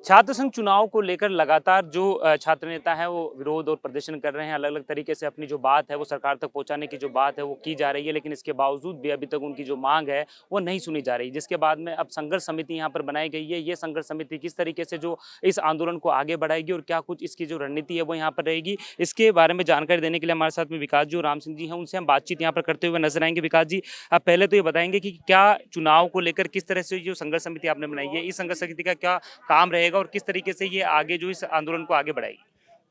छात्र संघ चुनाव को लेकर लगातार जो छात्र नेता हैं वो विरोध और प्रदर्शन कर रहे हैं। अलग-अलग तरीके से अपनी जो बात है वो सरकार तक पहुंचाने की जो बात है वो की जा रही है, लेकिन इसके बावजूद भी अभी तक उनकी जो मांग है वो नहीं सुनी जा रही। जिसके बाद में अब संघर्ष समिति यहाँ पर बनाई गई है। ये संघर्ष समिति किस तरीके से जो इस आंदोलन को आगे बढ़ाएगी और क्या कुछ इसकी जो रणनीति है वो यहाँ पर रहेगी, इसके बारे में जानकारी देने के लिए हमारे साथ में विकास जी और राम सिंह जी हैं। उनसे हम बातचीत यहाँ पर करते हुए नजर आएंगे। विकास जी, आप पहले तो ये बताएंगे कि क्या चुनाव को लेकर किस तरह से जो संघर्ष समिति आपने बनाई है, इस संघर्ष समिति का क्या काम रहेगा और किस तरीके से ये आगे जो इस आंदोलन को आगे बढ़ाएगी?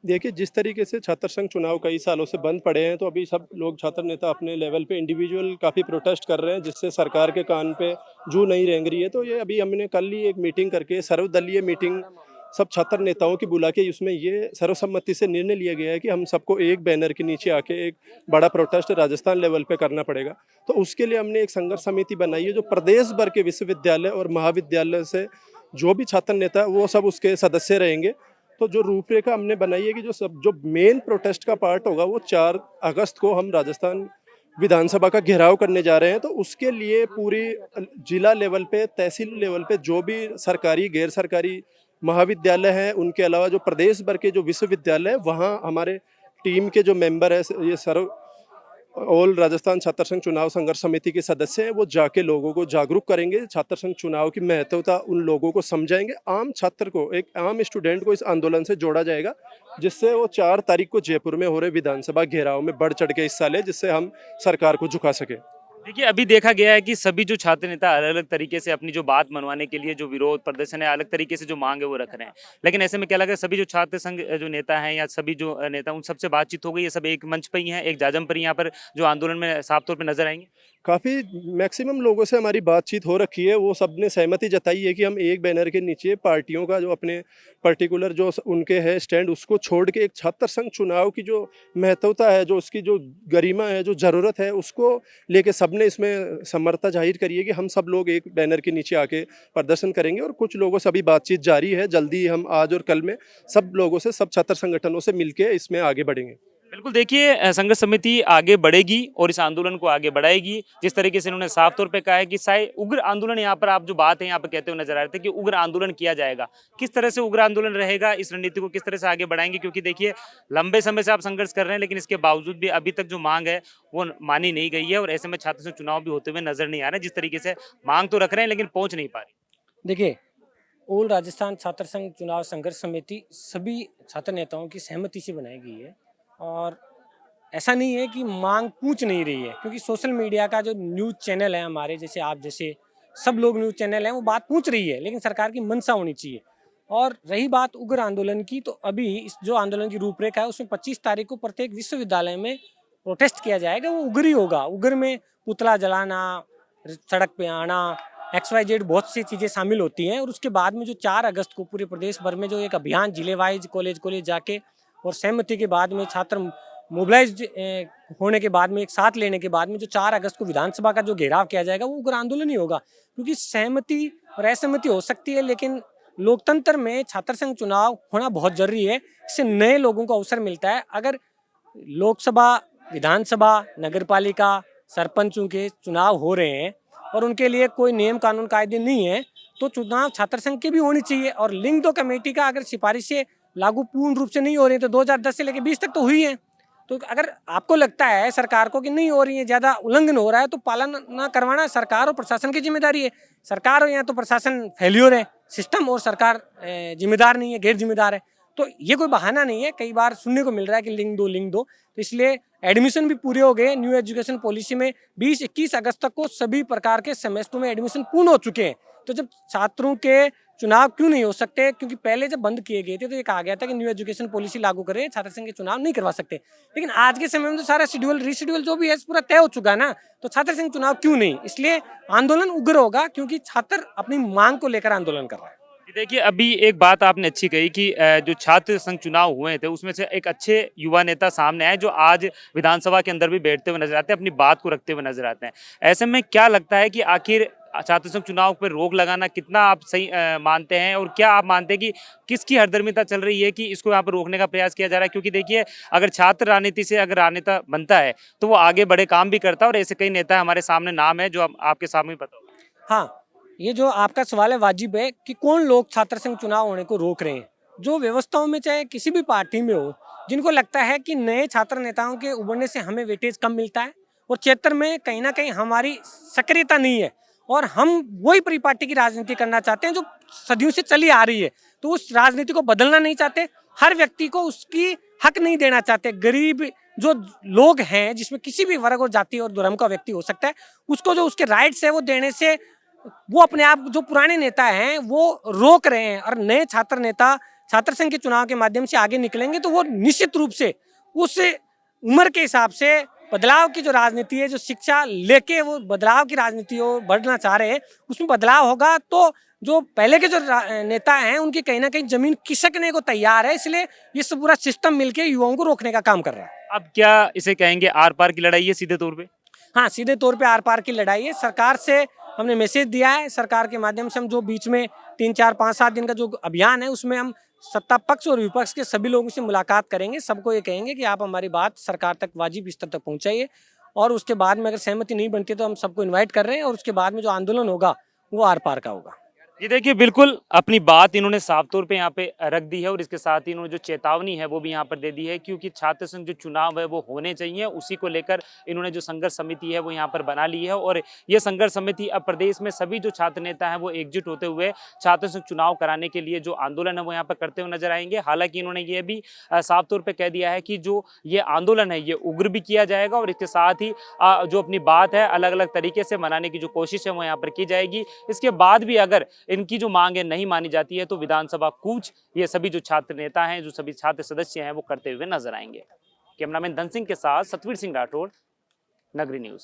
देखिए, जिस तरीके से छात्र संघ चुनाव कई सालों से बंद पड़े हैं, तो अभी सब लोग छात्र नेता अपने लेवल पे इंडिविजुअल काफ़ी प्रोटेस्ट कर रहे हैं, जिससे सरकार के कान पे जूं नहीं रेंग रही है। तो ये अभी हमने कल ही एक मीटिंग करके सर्वदलीय मीटिंग सब छात्र नेताओं की बुला के उसमें ये सर्वसम्मति से निर्णय लिया गया है कि हम सबको एक बैनर के नीचे आके एक बड़ा प्रोटेस्ट राजस्थान लेवल पे करना पड़ेगा। तो उसके लिए हमने एक संघर्ष समिति बनाई है, जो प्रदेश भर के विश्वविद्यालय और महाविद्यालय से जो भी छात्र नेता है वो सब उसके सदस्य रहेंगे। तो जो रूपरेखा हमने बनाई है कि जो मेन प्रोटेस्ट का पार्ट होगा वो 4 अगस्त को हम राजस्थान विधानसभा का घेराव करने जा रहे हैं। तो उसके लिए पूरी जिला लेवल पे, तहसील लेवल पे जो भी सरकारी गैर सरकारी महाविद्यालय हैं, उनके अलावा जो प्रदेश भर के जो विश्वविद्यालय हैं, वहाँ हमारे टीम के जो मेंबर है, ये सर्व ऑल राजस्थान छात्र संघ चुनाव संघर्ष समिति के सदस्य हैं, वो जाके लोगों को जागरूक करेंगे, छात्र संघ चुनाव की महत्वता उन लोगों को समझाएंगे। आम छात्र को, एक आम स्टूडेंट को इस आंदोलन से जोड़ा जाएगा, जिससे वो 4 तारीख को जयपुर में हो रहे विधानसभा घेराव में बढ़ चढ़ के हिस्सा ले, जिससे हम सरकार को झुका सके। देखिए, अभी देखा गया है कि सभी जो छात्र नेता अलग-अलग तरीके से अपनी जो बात मनवाने के लिए जो विरोध प्रदर्शन है, अलग तरीके से जो मांग है वो रख रहे हैं। लेकिन ऐसे में क्या लग रहा है, सभी जो छात्र संघ जो नेता हैं या सभी जो नेता उन सबसे बातचीत हो गई है, सब एक मंच पे ही हैं, एक जाजम पर ही यहाँ पर जो आंदोलन में साफ तौर पे नजर आएंगे? काफ़ी मैक्सिमम लोगों से हमारी बातचीत हो रखी है, वो सब ने सहमति जताई है कि हम एक बैनर के नीचे पार्टियों का जो अपने पर्टिकुलर जो उनके है स्टैंड, उसको छोड़ के एक छात्र संघ चुनाव की जो महत्वता है, जो उसकी जो गरिमा है, जो ज़रूरत है, उसको लेके सब ने इसमें समर्था जाहिर करी है कि हम सब लोग एक बैनर के नीचे आके प्रदर्शन करेंगे। और कुछ लोगों से अभी बातचीत जारी है, जल्दी हम आज और कल में सब लोगों से, सब छात्र संगठनों से मिलके इसमें आगे बढ़ेंगे। बिल्कुल, देखिए संघर्ष समिति आगे बढ़ेगी और इस आंदोलन को आगे बढ़ाएगी। जिस तरीके से इन्होंने साफ तौर पे कहा है कि शायद उग्र आंदोलन, यहाँ पर आप जो बात है यहाँ पे कहते हुए नजर आ रहे थे कि उग्र आंदोलन किया जाएगा। किस तरह से उग्र आंदोलन रहेगा, इस रणनीति को किस तरह से आगे बढ़ाएंगे? क्योंकि देखिए, लंबे समय से आप संघर्ष कर रहे हैं, लेकिन इसके बावजूद भी अभी तक जो मांग है वो मानी नहीं गई है और ऐसे में छात्र संघ चुनाव भी होते हुए नजर नहीं आ रहे। जिस तरीके से मांग तो रख रहे हैं लेकिन पहुंच नहीं पा रही। देखिए, ऑल राजस्थान छात्र संघ चुनाव संघर्ष समिति सभी छात्र नेताओं की सहमति से बनाई गई है। और ऐसा नहीं है कि मांग पूछ नहीं रही है, क्योंकि सोशल मीडिया का जो न्यूज़ चैनल है हमारे, जैसे आप जैसे सब लोग न्यूज़ चैनल हैं, वो बात पूछ रही है, लेकिन सरकार की मंशा होनी चाहिए। और रही बात उग्र आंदोलन की, तो अभी इस जो आंदोलन की रूपरेखा है उसमें 25 तारीख को प्रत्येक विश्वविद्यालय में प्रोटेस्ट किया जाएगा। वो उग्र ही होगा। उग्र में पुतला जलाना, सड़क पे आना, XYZ बहुत सी चीज़ें शामिल होती हैं। और उसके बाद में जो 4 अगस्त को पूरे प्रदेश भर में जो एक अभियान जिले वाइज कॉलेज जाके और सहमति के बाद में छात्र मोबिलाइज होने के बाद में, एक साथ लेने के बाद में, जो 4 अगस्त को विधानसभा का जो घेराव किया जाएगा वो उग्र आंदोलन ही होगा। क्योंकि सहमति और असहमति हो सकती है, लेकिन लोकतंत्र में छात्र संघ चुनाव होना बहुत जरूरी है। इससे नए लोगों को अवसर मिलता है। अगर लोकसभा, विधानसभा, नगरपालिका, सरपंचों के चुनाव हो रहे हैं और उनके लिए कोई नियम कानून कायदे नहीं है, तो चुनाव छात्र संघ की भी होनी चाहिए। और लिंग दो कमेटी का अगर सिफारिशें लागू पूर्ण रूप से नहीं हो रही है, तो 2010 से लेकर 20 तक तो हुई है। तो अगर आपको लगता है सरकार को कि नहीं हो रही है, ज़्यादा उल्लंघन हो रहा है, तो पालन ना करवाना सरकार और प्रशासन की जिम्मेदारी है। सरकार हो या तो प्रशासन फेल्योर है, सिस्टम और सरकार जिम्मेदार नहीं है, गैर जिम्मेदार है। तो ये कोई बहाना नहीं है। कई बार सुनने को मिल रहा है कि लिंग दो। तो इसलिए एडमिशन भी पूरे हो गए। न्यू एजुकेशन पॉलिसी में 20-21 अगस्त तक को सभी प्रकार के सेमेस्टरों में एडमिशन पूर्ण हो चुके हैं। तो जब छात्रों के चुनाव क्यों नहीं हो सकते? क्योंकि पहले जब बंद किए गए थे तो ये कहा गया था कि न्यू एजुकेशन पॉलिसी लागू करें, छात्र संघ के चुनाव नहीं करवा सकते। लेकिन आज के समय में तो सारा शेड्यूल, रीशेड्यूल जो भी है पूरा तय हो चुका है ना, तो छात्र संघ चुनाव क्यों नहीं? इसलिए आंदोलन उग्र होगा, क्योंकि छात्र अपनी मांग को लेकर आंदोलन कर रहा है। देखिए, अभी एक बात आपने अच्छी कही कि जो छात्र संघ चुनाव हुए थे उसमें से एक अच्छे युवा नेता सामने आए जो आज विधानसभा के अंदर भी बैठते हुए नजर आते हैं, अपनी बात को रखते हुए नजर आते हैं। ऐसे में क्या लगता है कि आखिर छात्र संघ चुनाव पर रोक लगाना कितना आप सही मानते हैं, और क्या आप मानते हैं कि किसकी हरदर्मिता चल रही है कि इसको यहाँ पर रोकने का प्रयास किया जा रहा है? क्योंकि देखिए, अगर छात्र राजनीति से अगर राजनेता बनता है तो वो आगे बड़े काम भी करता है और ऐसे कई नेता हमारे सामने नाम है जो आपके सामने पता होगा। हाँ, ये जो आपका सवाल है वाजिब है कि कौन लोग छात्र संघ चुनाव होने को रोक रहे हैं। जो व्यवस्थाओं में चाहे किसी भी पार्टी में हो, जिनको लगता है कि नए छात्र नेताओं के उभरने से हमें वेटेज कम मिलता है और क्षेत्र में कहीं ना कहीं हमारी सक्रियता नहीं है और हम वही परिपाटी की राजनीति करना चाहते हैं जो सदियों से चली आ रही है, तो उस राजनीति को बदलना नहीं चाहते, हर व्यक्ति को उसकी हक नहीं देना चाहते। गरीब जो लोग हैं, जिसमें किसी भी वर्ग और जाति और धर्म का व्यक्ति हो सकता है, उसको जो उसके राइट्स है वो देने से वो अपने आप जो पुराने नेता हैं वो रोक रहे हैं। और नए छात्र नेता छात्र संघ के चुनाव के माध्यम से आगे निकलेंगे तो वो निश्चित रूप से उस उम्र के हिसाब से बदलाव की जो राजनीति है, जो शिक्षा लेके वो बदलाव की राजनीति बढ़ना चाह रहे हैं, उसमें बदलाव होगा। तो जो पहले के जो नेता हैं उनकी कहीं ना कहीं जमीन खिसकने को तैयार है, इसलिए ये सब पूरा सिस्टम मिलके युवाओं को रोकने का काम कर रहा है। अब क्या इसे कहेंगे आर पार की लड़ाई है सीधे तौर पे? हाँ, सीधे तौर पे आर पार की लड़ाई है। सरकार से हमने मैसेज दिया है, सरकार के माध्यम से हम जो बीच में 3, 4, 5, 7 दिन का जो अभियान है उसमें हम सत्ता पक्ष और विपक्ष के सभी लोगों से मुलाकात करेंगे। सबको ये कहेंगे कि आप हमारी बात सरकार तक वाजिब स्तर तक पहुंचाइए और उसके बाद में अगर सहमति नहीं बनती तो हम सबको इन्वाइट कर रहे हैं और उसके बाद में जो आंदोलन होगा वो आर पार का होगा। ये देखिए बिल्कुल अपनी बात इन्होंने साफ तौर पे यहाँ पे रख दी है और इसके साथ ही इन्होंने जो चेतावनी है वो भी यहाँ पर दे दी है, क्योंकि छात्र संघ जो चुनाव है वो होने चाहिए, उसी को लेकर इन्होंने जो संघर्ष समिति है वो यहाँ पर बना ली है। और ये संघर्ष समिति अब प्रदेश में सभी जो छात्र नेता हैं वो एकजुट होते हुए छात्र संघ चुनाव कराने के लिए जो आंदोलन है वो यहाँ पर करते हुए नजर आएंगे। हालांकि इन्होंने ये भी साफ तौर पर कह दिया है कि जो ये आंदोलन है ये उग्र भी किया जाएगा और इसके साथ ही जो अपनी बात है अलग अलग तरीके से मनाने की जो कोशिश है वो यहाँ पर की जाएगी। इसके बाद भी अगर इनकी जो मांग है नहीं मानी जाती है तो विधानसभा कूच ये सभी जो छात्र नेता हैं, जो सभी छात्र सदस्य हैं वो करते हुए नजर आएंगे। कैमरामैन धन सिंह के साथ सतवीर सिंह राठौड़, नगरी न्यूज।